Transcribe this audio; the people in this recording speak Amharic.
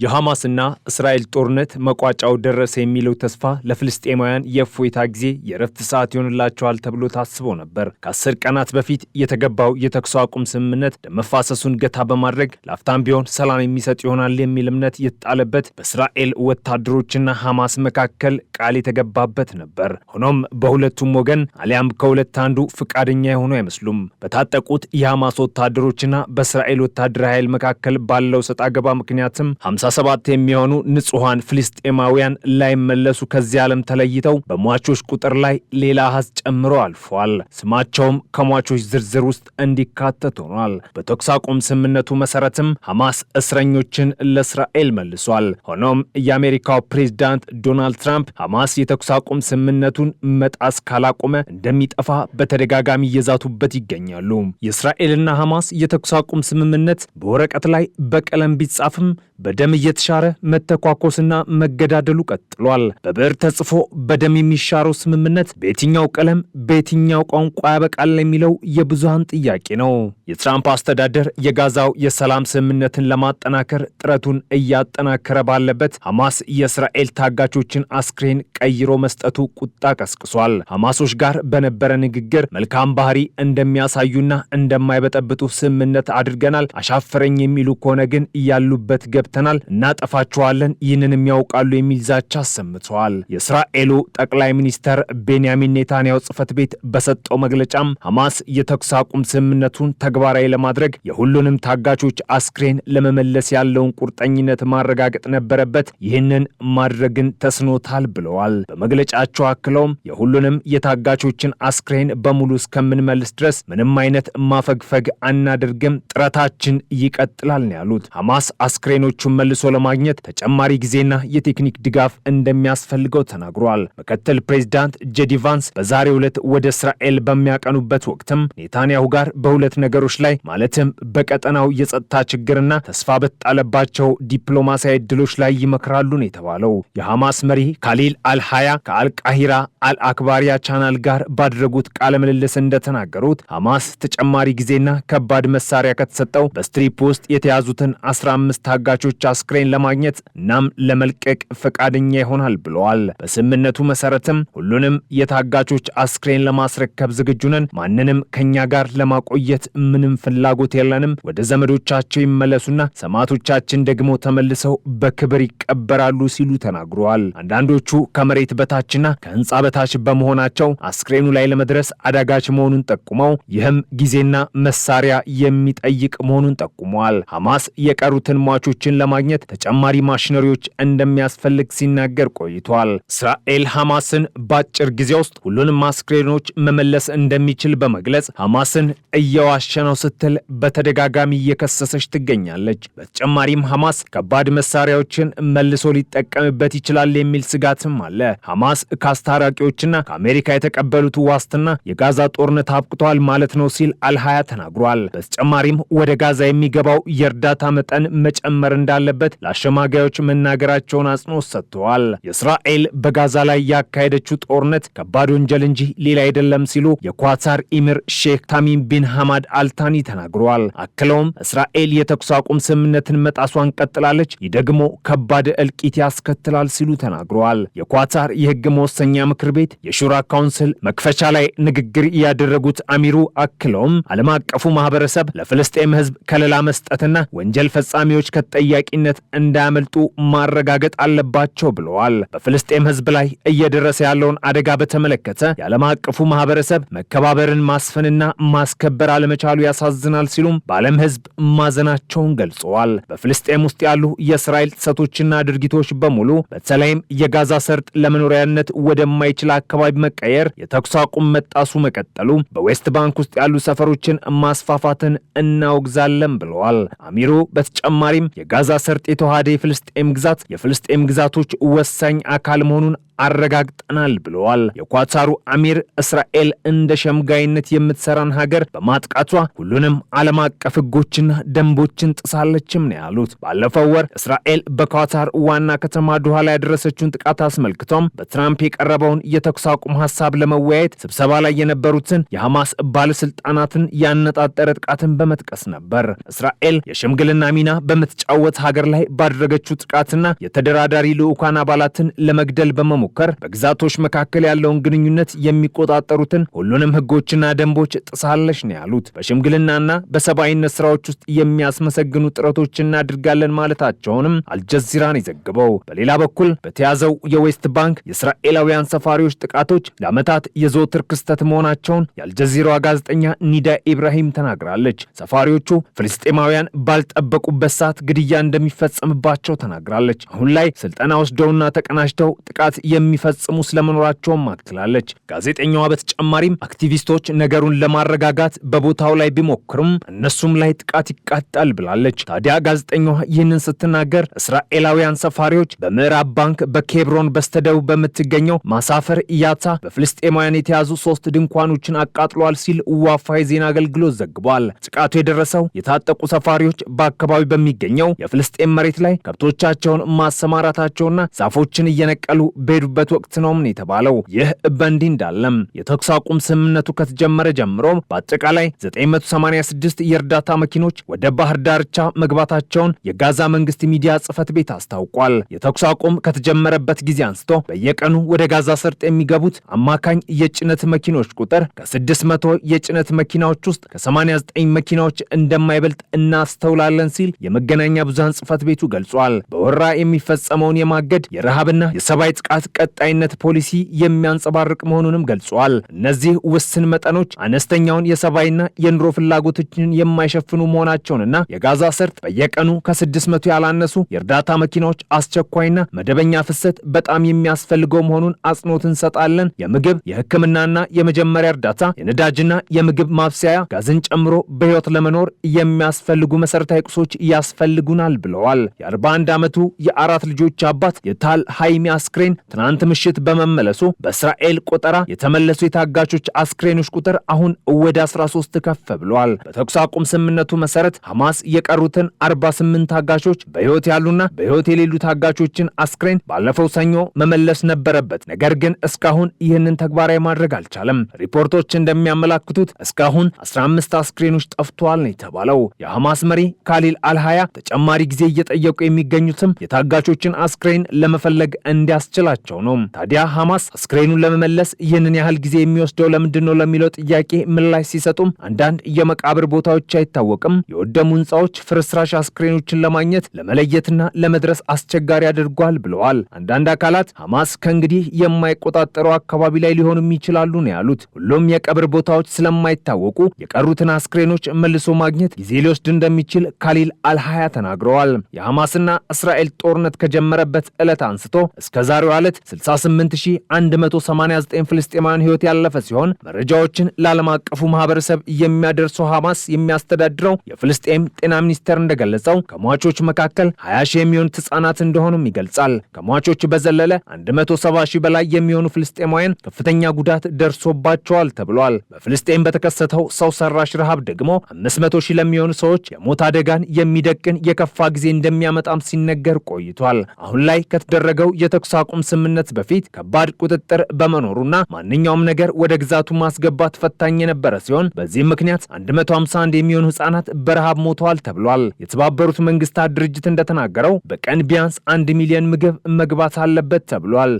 የሐማስና እስራኤል ጦርነት መቋጫው ደረሰ የሚለው ተስፋ ለፍልስጤማውያን የእፎይታ ጊዜ የረፍት ሰዓት ይሆንላቸዋል ተብሎ ታስቦ ነበር። ከ10 ቀናት በፊት የተገባው የተኩስ አቁም ስምምነት ደም መፋሰሱን ገታ በማድረግ ላፍታም ቢሆን ሰላም የሚሰጥ ይሆናል የሚል እምነት የተጣለበት በእስራኤል ወታደሮችና ሐማስ መካከል ቃል የተገባበት ነበር። ሆኖም በሁለቱም ወገን አሊያም ከሁለት አንዱ ፍቃደኛ የሆኑ አይመስሉም። በታጠቁት የሐማስ ወታደሮችና በእስራኤል ወታደራዊ ኃይል መካከል ባለው ሰጣ ገባ ምክንያትም 57 የሚሆኑ ንጹሃን ፍልስጤማውያን ላይመለሱ ከዚህ ዓለም ተለይተው በሟቾች ቁጥር ላይ ሌላ አሃዝ ጨምሮ አልፏል። ስማቸውም ከሟቾች ዝርዝር ውስጥ እንዲካተት ሆኗል። በተኩስ አቁም ስምምነቱ መሰረትም ሐማስ እስረኞችን ለእስራኤል መልሷል። ሆኖም የአሜሪካው ፕሬዝዳንት ዶናልድ ትራምፕ ሐማስ የተኩስ አቁም ስምምነቱን መጣስ ካላቆመ እንደሚጠፋ በተደጋጋሚ እየዛቱበት ይገኛሉ። የእስራኤልና ሐማስ የተኩስ አቁም ስምምነት በወረቀት ላይ በቀለም ቢጻፍም በደም እየተሻረ መተኳኮስና መገዳደሉ ቀጥሏል። በብዕር ተጽፎ በደም የሚሻረው ስምምነት በየትኛው ቀለም በየትኛው ቋንቋ ያበቃል የሚለው የብዙሃን ጥያቄ ነው። የትራምፕ አስተዳደር የጋዛው የሰላም ስምምነትን ለማጠናከር ጥረቱን እያጠናከረ ባለበት ሐማስ የእስራኤል ታጋቾችን አስክሬን ቀይሮ መስጠቱ ቁጣ ቀስቅሷል። ሐማሶች ጋር በነበረ ንግግር መልካም ባህሪ እንደሚያሳዩና እንደማይበጠብጡ ስምምነት አድርገናል፣ አሻፈረኝ የሚሉ ከሆነ ግን ያሉበት ገብተናል፣ እናጠፋቸዋለን፣ ይህንን የሚያውቃሉ የሚል ዛቻ አሰምተዋል። የእስራኤሉ ጠቅላይ ሚኒስተር ቤንያሚን ኔታንያሁ ጽሕፈት ቤት በሰጠው መግለጫም ሐማስ የተኩስ አቁም ስምምነቱን ተግባራዊ ለማድረግ የሁሉንም ታጋቾች አስክሬን ለመመለስ ያለውን ቁርጠኝነት ማረጋገጥ ነበረበት፣ ይህንን ማድረግን ተስኖታል ብለዋል። በመግለጫቸው አክለውም የሁሉንም የታጋቾችን አስክሬን በሙሉ እስከምንመልስ ድረስ ምንም አይነት ማፈግፈግ አናደርግም፣ ጥረታችን ይቀጥላል ነው ያሉት። ሐማስ አስክሬኖቹን መልሶ ለማግኘት ተጨማሪ ጊዜና የቴክኒክ ድጋፍ እንደሚያስፈልገው ተናግሯል። ምክትል ፕሬዝዳንት ጄዲ ቫንስ በዛሬው ዕለት ወደ እስራኤል በሚያቀኑበት ወቅትም ኔታንያሁ ጋር በሁለት ነገሮች ላይ ማለትም በቀጠናው የጸጥታ ችግርና ተስፋ በተጣለባቸው ዲፕሎማሲያዊ ዕድሎች ላይ ይመክራሉ ነው የተባለው። የሐማስ መሪ ካሊል አልሃያ ከአልቃሂራ አልአክባሪያ ቻናል ጋር ባደረጉት ቃለ ምልልስ እንደተናገሩት ሐማስ ተጨማሪ ጊዜና ከባድ መሳሪያ ከተሰጠው በስትሪፕ ውስጥ የተያዙትን 15 ታጋቾች አስክሬን ለማግኘት እናም ለመልቀቅ ፈቃደኛ ይሆናል ብለዋል። በስምምነቱ መሰረትም ሁሉንም የታጋቾች አስክሬን ለማስረከብ ዝግጁ ነን፣ ማንንም ከኛ ጋር ለማቆየት ምንም ፍላጎት የለንም፣ ወደ ዘመዶቻቸው ይመለሱና ሰማዕቶቻችን ደግሞ ተመልሰው በክብር ይቀበራሉ ሲሉ ተናግረዋል። አንዳንዶቹ ከመሬት በታችና ከህንፃ በታች በመሆናቸው አስክሬኑ ላይ ለመድረስ አዳጋች መሆኑን ጠቁመው ይህም ጊዜና መሳሪያ የሚጠይቅ መሆኑን ጠቁመዋል። ሐማስ የቀሩትን ሟቾችን ለማግኘት ተጨማሪ ማሽነሪዎች እንደሚያስፈልግ ሲናገር ቆይቷል። እስራኤል ሐማስን በአጭር ጊዜ ውስጥ ሁሉንም አስክሬኖች መመለስ እንደሚችል በመግለጽ ሐማስን እየዋሸ ነው ስትል በተደጋጋሚ እየከሰሰች ትገኛለች። በተጨማሪም ሐማስ ከባድ መሳሪያዎችን መልሶ ሊጠቀምበት ይችላል የሚል ስጋትም አለ። ሐማስ ከአስታራቂዎችና ከአሜሪካ የተቀበሉት ዋስትና የጋዛ ጦርነት አብቅቷል ማለት ነው ሲል አልሃያ ተናግሯል። በተጨማሪም ወደ ጋዛ የሚገባው የእርዳታ መጠን መጨመር እንዳለበት ለአሸማጋዮች መናገራቸውን አጽንኦት ሰጥተዋል። የእስራኤል በጋዛ ላይ ያካሄደችው ጦርነት ከባድ ወንጀል እንጂ ሌላ አይደለም ሲሉ የኳታር ኢሚር ሼክ ታሚም ቢን ሐማድ አልታኒ ተናግረዋል። አክለውም እስራኤል የተኩስ አቁም ስምምነትን መጣሷን ቀጥላለች፣ ይህ ደግሞ ከባድ እልቂት ያስከትላል ሲሉ ተናግረዋል። የኳታር የህግ መወሰኛ ምክር ቤት የሹራ ካውንስል መክፈቻ ላይ ንግግር ያደረጉት አሚሩ አክለውም ዓለም አቀፉ ማህበረሰብ ለፍልስጤም ህዝብ ከለላ መስጠትና ወንጀል ፈጻሚዎች ከተጠያቂነት እንዳያመልጡ ማረጋገጥ አለባቸው ብለዋል። በፍልስጤም ህዝብ ላይ እየደረሰ ያለውን አደጋ በተመለከተ የዓለም አቀፉ ማህበረሰብ መከባበርን ማስፈንና ማስከበር አለመቻሉ ያሳዝናል ሲሉም በዓለም ህዝብ ማዘናቸውን ገልጸዋል። በፍልስጤም ውስጥ ያሉ የእስራኤል ጥሰቶችና ድርጊቶች በሙሉ በተለይም የጋዛ ሰርጥ ለመኖሪያነት ወደማይችል አካባቢ መቀየር፣ የተኩስ አቁም መጣሱ መቀጠሉ፣ በዌስት ባንክ ውስጥ ያሉ ሰፈሮችን ማስፋፋትን እናወግዛለን ብለዋል። አሚሩ በተጨማሪም የጋዛ ሰርጥ የተዋሃደ የፍልስጤም ግዛቶች ወሳኝ አካል መሆኑን አረጋግጠናል ብለዋል። የኳታሩ አሚር እስራኤል እንደ ሸምጋይነት የምትሰራን ሀገር በማጥቃቷ ሁሉንም ዓለም አቀፍ ሕጎችና ደንቦችን ጥሳለችም ነው ያሉት። ባለፈው ወር እስራኤል በኳታር ዋና ከተማ ዶሃ ላይ ያደረሰችውን ጥቃት አስመልክቶም በትራምፕ የቀረበውን የተኩስ አቁም ሐሳብ ለመወያየት ስብሰባ ላይ የነበሩትን የሐማስ ባለስልጣናትን ያነጣጠረ ጥቃትን በመጥቀስ ነበር። እስራኤል የሽምግልና ሚና በምትጫወት ሀገር ላይ ባደረገችው ጥቃትና የተደራዳሪ ልዑካን አባላትን ለመግደል በመሞከር በግዛቶች መካከል ያለውን ግንኙነት የሚቆጣጠሩትን ሁሉንም ህጎችና ደንቦች ጥሳለች ነው ያሉት። በሽምግልናና በሰብአዊነት ስራዎች ውስጥ የሚያስመሰግኑ ጥረቶችን እናድርጋለን ማለታቸውንም አልጀዚራን ይዘግበው። በሌላ በኩል በተያዘው የዌስት ባንክ የእስራኤላውያን ሰፋሪዎች ጥቃቶች ለዓመታት የዘወትር ክስተት መሆናቸውን የአልጀዚራዋ ጋዜጠኛ ኒዳ ኢብራሂም ተናግራለች። ሰፋሪዎቹ ፍልስጤማውያን ባልጠበቁበት ሰዓት ግድያ እንደሚፈጸምባቸው ተናግራለች። አሁን ላይ ስልጠና ወስደውና ተቀናጅተው ጥቃት የሚፈጽሙ ስለመኖራቸውም አክላለች። ጋዜጠኛዋ በተጨማሪም አክቲቪስቶች ነገሩን ለማረጋጋት በቦታው ላይ ቢሞክሩም እነሱም ላይ ጥቃት ይቃጣል ብላለች። ታዲያ ጋዜጠኛዋ ይህንን ስትናገር እስራኤላውያን ሰፋሪዎች በምዕራብ ባንክ በኬብሮን በስተደቡብ በምትገኘው ማሳፈር ኢያታ በፍልስጤማውያን የተያዙ 3 ድንኳኖችን አቃጥሏል ሲል ዋፋ የዜና አገልግሎት ዘግቧል። ጥቃቱ የደረሰው የታጠቁ ሰፋሪዎች በአካባቢው በሚገኘው የፍልስጤም መሬት ላይ ከብቶቻቸውን ማሰማራታቸውና ዛፎችን እየነቀሉ በሄዱበት ወቅት ነው የተባለው። ይህ በእንዲህ እንዳለም የተኩስ አቁም ስምምነቱ ከተጀመረ ጀምሮ በአጠቃላይ 986 የእርዳታ መኪኖች ወደ ባህር ዳርቻ መግባታቸውን የጋዛ መንግስት ሚዲያ ጽህፈት ቤት አስታውቋል። የተኩስ አቁም ከተጀመረበት ጊዜ አንስቶ በየቀኑ ወደ ጋዛ ሰርጥ የሚገቡት አማካኝ የጭነት መኪኖች ቁጥር ከ600 የጭነት መኪናዎች ውስጥ ከ89 መኪናዎች እንደማይበልጥ እናስተውላለን ሲል የመገናኛ ብዙሃን ጽህፈት ቤቱ ገልጿል። በወራ የሚፈጸመውን የማገድ የረሃብና የሰብአዊ ጥቃት ቀጣይነት ፖሊሲ የሚያንጸባርቅ መሆኑንም ገልጿል። እነዚህ ውስን መጠኖች አነስተኛውን የሰብአዊና የኑሮ ፍላጎቶችን የማይሸፍኑ መሆናቸውንና የጋዛ ሰርጥ በየቀኑ ከ600 ያላነሱ የእርዳታ መኪናዎች አስቸኳይና መደበኛ ፍሰት በጣም የሚያስፈልገው መሆኑን አጽንኦት እንሰጣለን። የምግብ የሕክምናና የመጀመሪያ እርዳታ፣ የነዳጅና የምግብ ማብሰያ ጋዝን ጨምሮ በህይወት ለመኖር የሚያስፈልጉ መሰረታዊ ቁሶች ያስፈልጉናል ብለዋል። የ41 ዓመቱ የአራት ልጆች አባት የታል ሃይሚ አስክሬን ትናንት ምሽት በመመለሱ በእስራኤል ቆጠራ የተመለሱ የታጋቾች አስክሬኖች ቁጥር አሁን ወደ 13 ከፍ ብሏል። በተኩስ አቁም ስምምነቱ መሰረት ሐማስ የቀሩትን 48 ታጋቾች በህይወት ያሉና በህይወት የሌሉ ታጋቾችን አስክሬን ባለፈው ሰኞ መመለስ ነበረበት። ነገር ግን እስካሁን ይህንን ተግባራዊ ማድረግ አልቻለም። ሪፖርቶች እንደሚያመላክቱት እስካሁን 15 አስክሬኖች ጠፍተዋል ነው የተባለው። የሐማስ መሪ ካሊል አልሃያ ተጨማሪ ጊዜ እየጠየቁ የሚገኙትም የታጋቾችን አስክሬን ለመፈለግ እንዲያስችላቸው ነው። ታዲያ ሐማስ አስክሬኑን ለመመለስ ይህንን ያህል ጊዜ የሚወስደው ለምንድን ነው ለሚለው ጥያቄ ምላሽ ሲሰጡም አንዳንድ የመቃብር ቦታዎች አይታወቅም፣ የወደሙ ህንፃዎች ፍርስራሽ አስክሬኖችን ለማግኘት ለመለየትና ለመድረስ አስቸጋሪ አድርጓል ብለዋል። አንዳንድ አካላት ሐማስ ከእንግዲህ የማይቆጣጠረው አካባቢ ላይ ሊሆኑም ይችላሉ ነው ያሉት። ሁሉም የቀብር ቦታዎች ስለማይታወቁ የቀሩትን አስክሬኖች መልሶ ማግኘት ጊዜ ሊወስድ እንደሚችል ካሊል አልሃያ ተናግረዋል። የሐማስና እስራኤል ጦርነት ከጀመረበት ዕለት አንስቶ እስከ ዛሬው ዕለት 68189 ፍልስጤማውያን ህይወት ያለፈ ሲሆን መረጃዎችን ለዓለም አቀፉ ማህበረሰብ የሚያደርሰው ሐማስ የሚያስተዳድረው የፍልስጤም ጤና ሚኒስቴር እንደገለጸው ከሟቾች መካከል 20 ሺህ የሚሆኑት ህጻናት እንደሆኑም ይገልጻል። ከሟቾች በዘለለ 170 ሺህ በላይ የሚሆኑ ፍልስጤማውያን ከፍተኛ ጉዳት ደርሶባቸዋል ተብሏል። በፍልስጤም በተከሰተው ሰው ሰራሽ ረሃብ ደግሞ 500 ሺህ ለሚሆኑ ሰዎች የሞት አደጋን የሚደቅን የከፋ ጊዜ እንደሚያመጣም ሲነገር ቆይቷል። አሁን ላይ ከተደረገው የተኩስ አቁም ስምምነት በፊት ከባድ ቁጥጥር በመኖሩና ማንኛውም ነገር ወደ ግዛቱ ማስገባት ፈታኝ የነበረ ሲሆን በዚህም ምክንያት 151 የሚሆኑ ህጻናት በረሃብ ሞተዋል ተብሏል። የተባበሩት መንግስታት ድርጅት እንደተናገረው በቀን ቢያንስ 1 ሚሊዮን ምግብ መግባት አለበት ተብሏል።